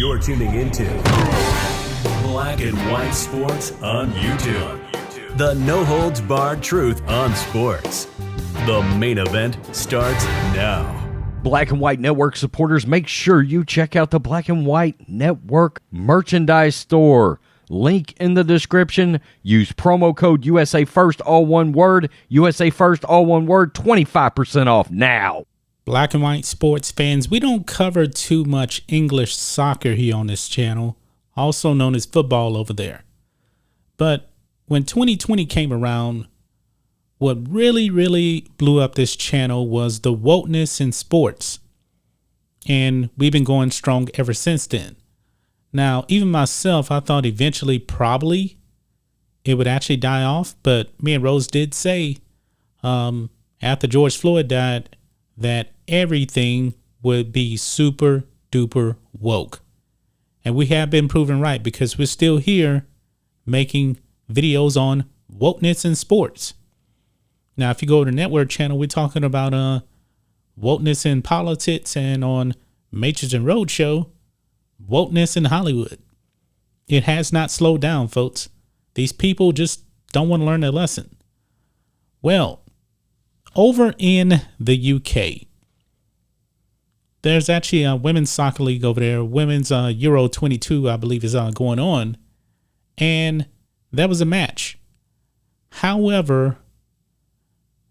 You're tuning into Black and White Sports on YouTube. The no-holds-barred truth on sports. The main event starts now. Black and White Network supporters, make sure you check out the Black and White Network merchandise store. Link in the description. Use promo code USA First, all one word. USA First, all one word. 25% off now. Black and White sports fans, we don't cover too much English soccer here on this channel, also known as football over there. But when 2020 came around, what really blew up this channel was the wokeness in sports. And we've been going strong ever since then. Now, even myself, I thought eventually probably it would actually die off. But me and Rose did say after George Floyd died that everything would be super duper woke. And we have been proven right because we're still here making videos on wokeness in sports. Now, if you go to the network channel, we're talking about wokeness in politics, and on Matrix and Roadshow, wokeness in Hollywood. It has not slowed down, folks. These people just don't want to learn their lesson. Well, over in the UK, there's actually a women's soccer league over there. Women's Euro 22, I believe, is going on. And that was a match. However,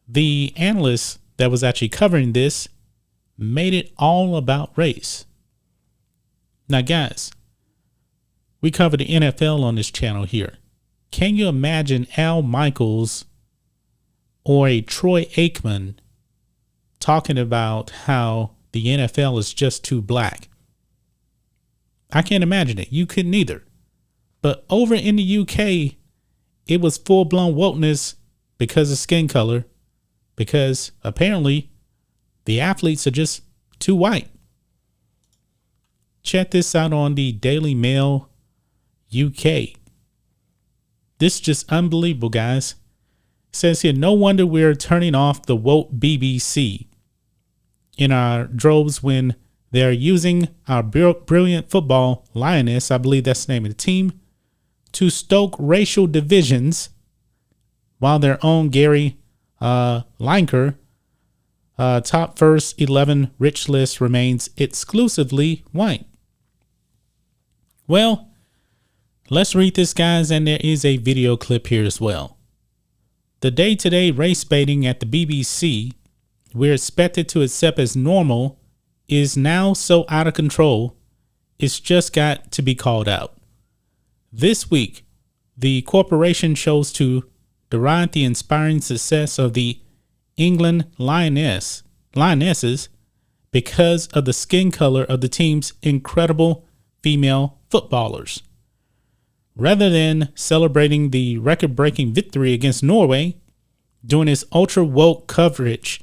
the analyst that was actually covering this made it all about race. Now, guys, we cover the NFL on this channel here. Can you imagine Al Michaels or a Troy Aikman talking about how the NFL is just too black? I can't imagine it. You couldn't either. But over in the UK, it was full-blown wokeness because of skin color, because apparently the athletes are just too white. Check this out on the Daily Mail UK. This is just unbelievable, guys. It says here, no wonder we're turning off the woke BBC in our droves when they're using our brilliant football lioness, I believe that's the name of the team, to stoke racial divisions, while their own Gary Lineker top first 11 rich list remains exclusively white. Well, let's read this, guys, and there is a video clip here as well. The day-to-day race baiting at the BBC, we're expected to accept as normal, is now so out of control, it's just got to be called out. This week, the corporation chose to deride the inspiring success of the England Lionesses because of the skin color of the team's incredible female footballers. Rather than celebrating the record-breaking victory against Norway during its ultra-woke coverage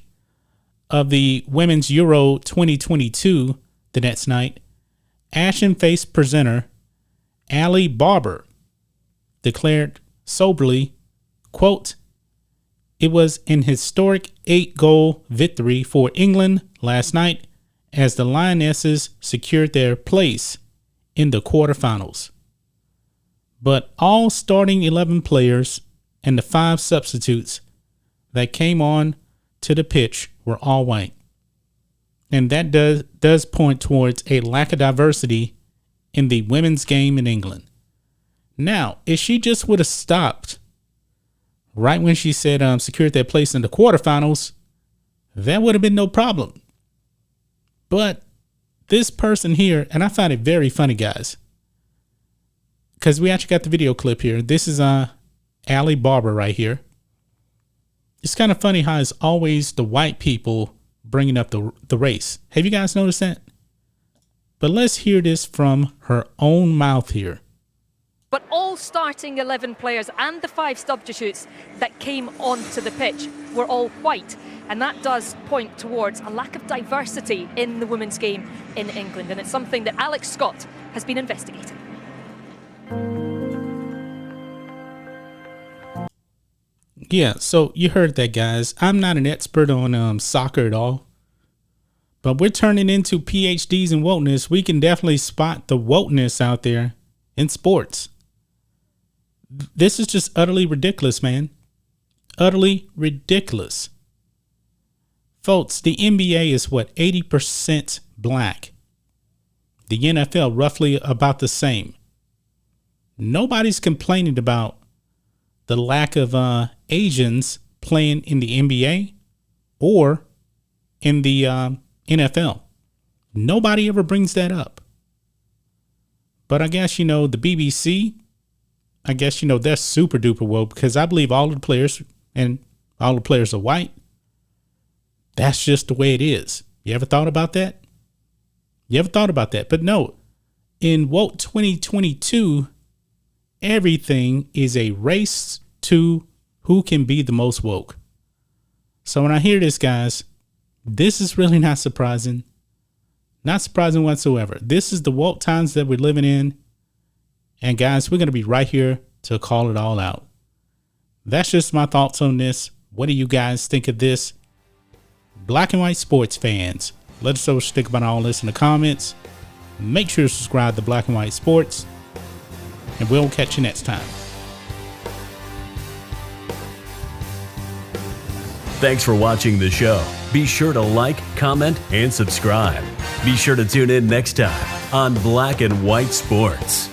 of the Women's Euro 2022 the next night, ashen-faced presenter Ali Barber declared soberly, quote, "It was an historic 8-goal victory for England last night as the Lionesses secured their place in the quarterfinals. But all starting 11 players and the 5 substitutes that came on to the pitch were all white. And that does point towards a lack of diversity in the women's game in England." Now, if she just would have stopped right when she said secured their place in the quarterfinals, that would have been no problem. But this person here, and I find it very funny, guys, because we actually got the video clip here. This is Ali Barber right here. It's kind of funny how it's always the white people bringing up the race. Have you guys noticed that? But let's hear this from her own mouth here. But all starting 11 players and the 5 substitutes that came onto the pitch were all white. And that does point towards a lack of diversity in the women's game in England. And it's something that Alex Scott has been investigating. Yeah, so you heard that, guys. I'm not an expert on soccer at all. But we're turning into PhDs in wokeness. We can definitely spot the wokeness out there in sports. This is just utterly ridiculous, man. Utterly ridiculous. Folks, the NBA is what, 80% black. The NFL roughly about the same. Nobody's complaining about the lack of Asians playing in the NBA or in the NFL. Nobody ever brings that up. But I guess, the BBC, I guess, they're super duper woke, because I believe all of the players are white. That's just the way it is. You ever thought about that? But no, in woke 2022, everything is a race to who can be the most woke. So when I hear this, guys, this is really not surprising. Not surprising whatsoever. This is the woke times that we're living in. And guys, we're going to be right here to call it all out. That's just my thoughts on this. What do you guys think of this? Black and white sports fans, let us know what you think about all this in the comments. Make sure to subscribe to Black and White Sports, and we'll catch you next time. Thanks for watching the show. Be sure to like, comment, and subscribe. Be sure to tune in next time on Black and White Sports.